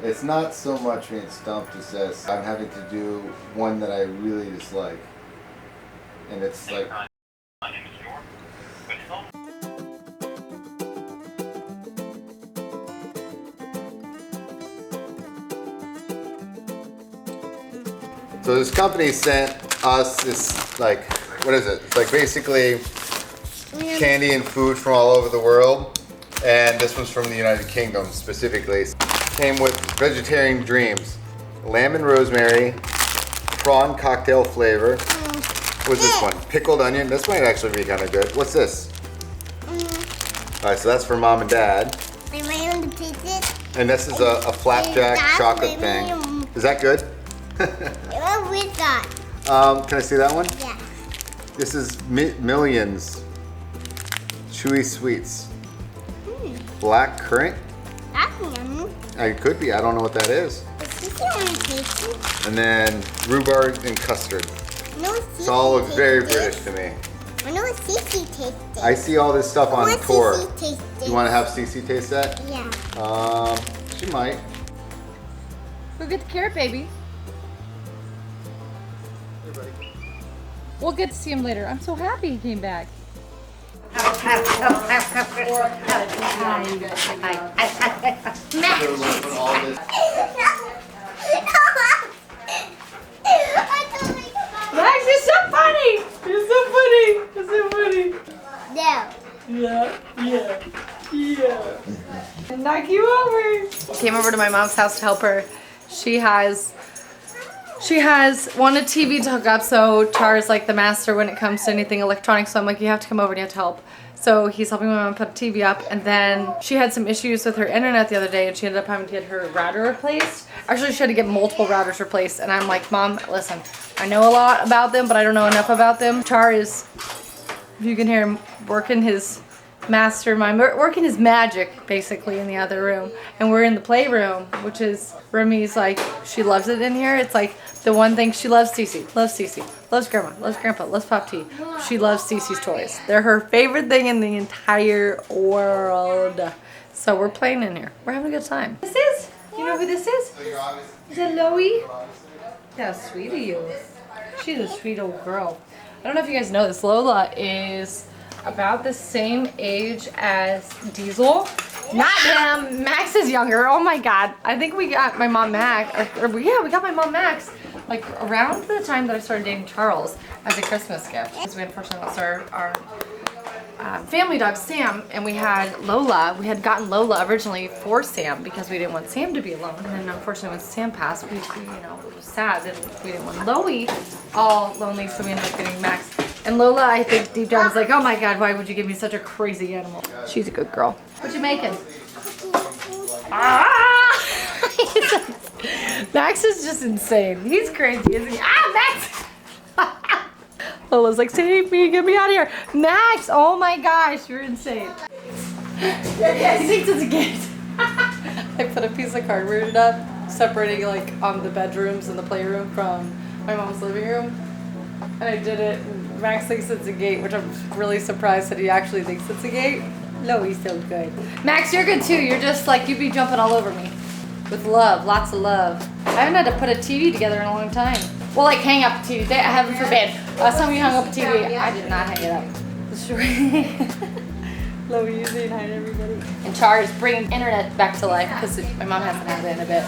It's not so much being stumped as this. I'm having to do one that I really dislike. And it's like... So this company sent us this, like, what is it? It's like basically candy and food from all over the world. And this was from the United Kingdom specifically. Came with vegetarian dreams, lamb and rosemary, prawn cocktail flavor. What's this one? Pickled onion. This might actually be kind of good. What's this? All right, so that's for mom and dad. And this is a flapjack chocolate thing. Is that good? What we got? Can I see that one? Yeah. This is Millions Chewy Sweets. Black currant. That's yummy. It could be. I don't know what that is. And then rhubarb and custard. It all looks very British to me. I know what Cece tastes. I see all this stuff on the tour. Cece You want to have Cece taste that? Yeah. She might. Go get the carrot, baby. We'll get to see him later. I'm so happy he came back. Max, you're so funny! You're so funny! You're so funny! No. Yeah. Knock you over. Came over to my mom's house to help her. She has wanted TV to hook up, so Char's like the master when it comes to anything electronic, so I'm like, you have to come over and you have to help. So he's helping my mom put a TV up, and then she had some issues with her internet the other day, and she ended up having to get her router replaced. Actually, she had to get multiple routers replaced, and I'm like, Mom, listen, I know a lot about them, but I don't know enough about them. Char is, if you can hear him, working his mastermind, working his magic, basically, in the other room. And we're in the playroom, which is, Remy's like, she loves it in here. It's like the one thing she loves. Cece loves grandma, loves grandpa, loves Pop T. She loves Cece's toys. They're her favorite thing in the entire world. So we're playing in here. We're having a good time. This is, you know who this is? Is that Loie? That's sweet of you. She's a sweet old girl. I don't know if you guys know this. Lola is about the same age as Diesel. Not him. Max is younger. Oh my god. I think we got my mom Max. Yeah, we got my mom Max like around the time that I started dating Charles as a Christmas gift. Because we unfortunately lost our family dog Sam, and we had Lola. We had gotten Lola originally for Sam because we didn't want Sam to be alone. And then unfortunately when Sam passed, we you know, it was sad that we didn't want Loie all lonely, so we ended up getting Max. And Lola, I think deep down, was like, oh my god, why would you give me such a crazy animal? She's a good girl. What you making? Ah! Max is just insane. He's crazy, isn't he? Ah, Max! Lola's like, save me, get me out of here. Max, oh my gosh, you're insane. He thinks it's a gift. I put a piece of cardboard up, separating like the bedrooms and the playroom from my mom's living room. And I did it. Max thinks it's a gate, which I'm really surprised that he actually thinks it's a gate. No, he's so good. Max, you're good too. You're just like, you'd be jumping all over me. With love, lots of love. I haven't had to put a TV together in a long time. Well, like hang up a TV. Heaven forbid. Last time you hung up a TV, I did not hang it up. Love you saying hi to everybody. And Char is bringing internet back to life because my mom hasn't had it in a bit.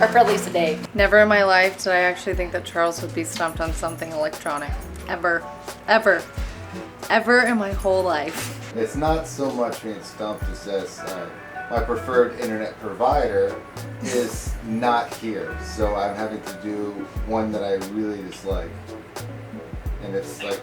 Or for at least a day. Never in my life did I actually think that Charles would be stumped on something electronic. Ever. Ever. Ever in my whole life. It's not so much being stumped as this. My preferred internet provider is not here, so I'm having to do one that I really dislike. And it's like...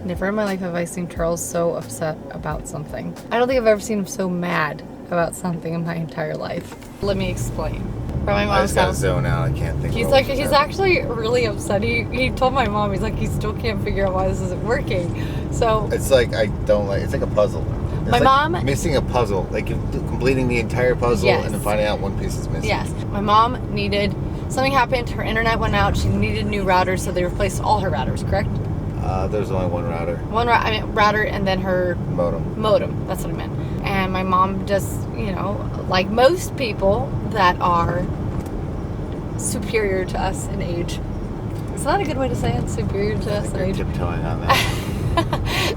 Never in my life have I seen Charles so upset about something. I don't think I've ever seen him so mad about something in my entire life. Let me explain. From my mom's house. Zone out. I can't think. He's actually really upset. He told my mom, he's like, he still can't figure out why this isn't working. So it's like it's like a puzzle. It's my like mom missing a puzzle, like completing the entire puzzle, yes. And then finding out one piece is missing. Yes, my mom needed something happened. Her internet went out. She needed new routers, so they replaced all her routers. Correct? There's only one router. Router and then her Modem. That's what I meant. And my mom just, you know, like most people that are superior to us in age. Is that a good way to say it? Superior to us in age. Tiptoeing on that.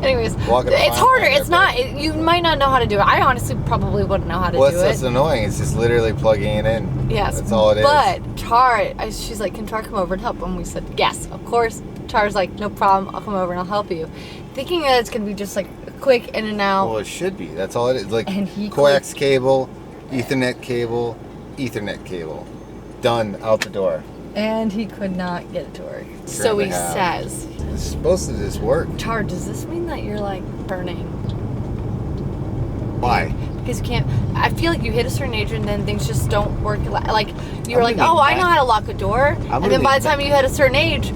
Anyways, it's harder. It's not. You might not know how to do it. I honestly probably wouldn't know how to do it. What's annoying? It's just literally plugging it in. Yes, that's all it is. But she's like, "Can Char come over and help?" And we said, "Yes, of course." Char's like, "No problem. I'll come over and I'll help you," thinking that it's gonna be just like a quick in and out. Well, it should be. That's all it is. Like and he coax cable, Ethernet cable, done, out the door. And he could not get it to work. So he says, "It's supposed to just work." Char, does this mean that you're like burning? Why? Because you can't. I feel like you hit a certain age and then things just don't work. Like you're like, I know how to lock a door, and then by the time you hit a certain age,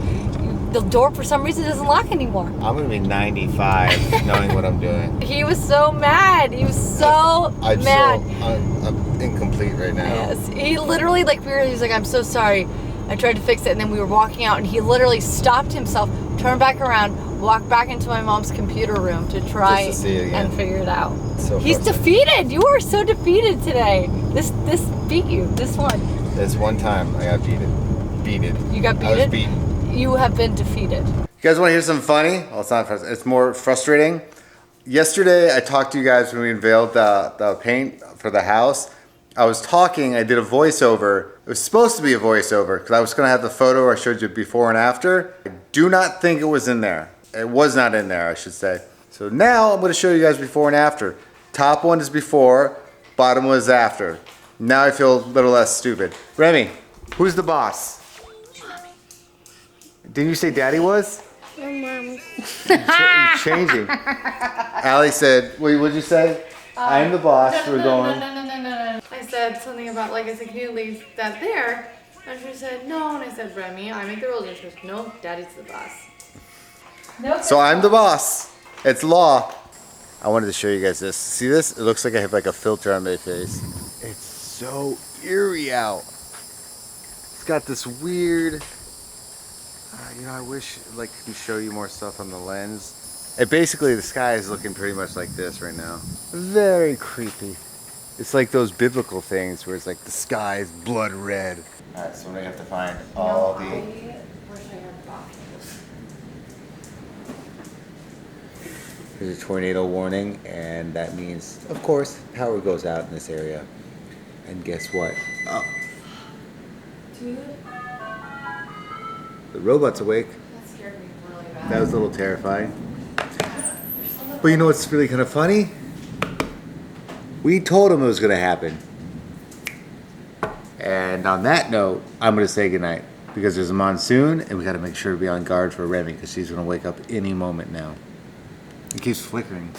the door for some reason doesn't lock anymore. I'm gonna be 95 knowing what I'm doing. He was so mad. He was so mad. I'm incomplete right now. Yes. He literally he's like, "I'm so sorry. I tried to fix it," and then we were walking out and he literally stopped himself, turned back around, walked back into my mom's computer room to try and figure it out. He's defeated. You are so defeated today. This beat you. This one. This one time I got beaten. You got beaten? I was beaten. You have been defeated. You guys want to hear something funny? Well, it's not frustrating. It's more frustrating. Yesterday, I talked to you guys when we unveiled the paint for the house. I was talking. I did a voiceover. It was supposed to be a voiceover because I was going to have the photo I showed you before and after. I do not think it was in there. It was not in there, I should say. So now I'm going to show you guys before and after. Top one is before, bottom one is after. Now I feel a little less stupid. Remy, who's the boss? Didn't you say Daddy was? Your mom. Changing. Allie said, wait, what'd you say? I'm the boss. We're going. No. I said something about I said, "Can you leave that there?" And she said, "No." And I said, "Remy, I make the rules." And she goes, "No, Daddy's the boss." No. So I'm the boss. It's law. I wanted to show you guys this. See this? It looks like I have a filter on my face. It's so eerie out. It's got this weird. I wish I could show you more stuff on the lens. Basically, the sky is looking pretty much like this right now. Very creepy. It's like those biblical things where it's like the sky is blood red. All right, so we have to find all the. There's a tornado warning, and that means, of course, power goes out in this area. And guess what? Oh. Dude. The robot's awake. That scared me really bad. That was a little terrifying. But you know what's really kind of funny? We told him it was going to happen. And on that note, I'm going to say goodnight. Because there's a monsoon, and we got to make sure to be on guard for Remy, because she's going to wake up any moment now. It keeps flickering.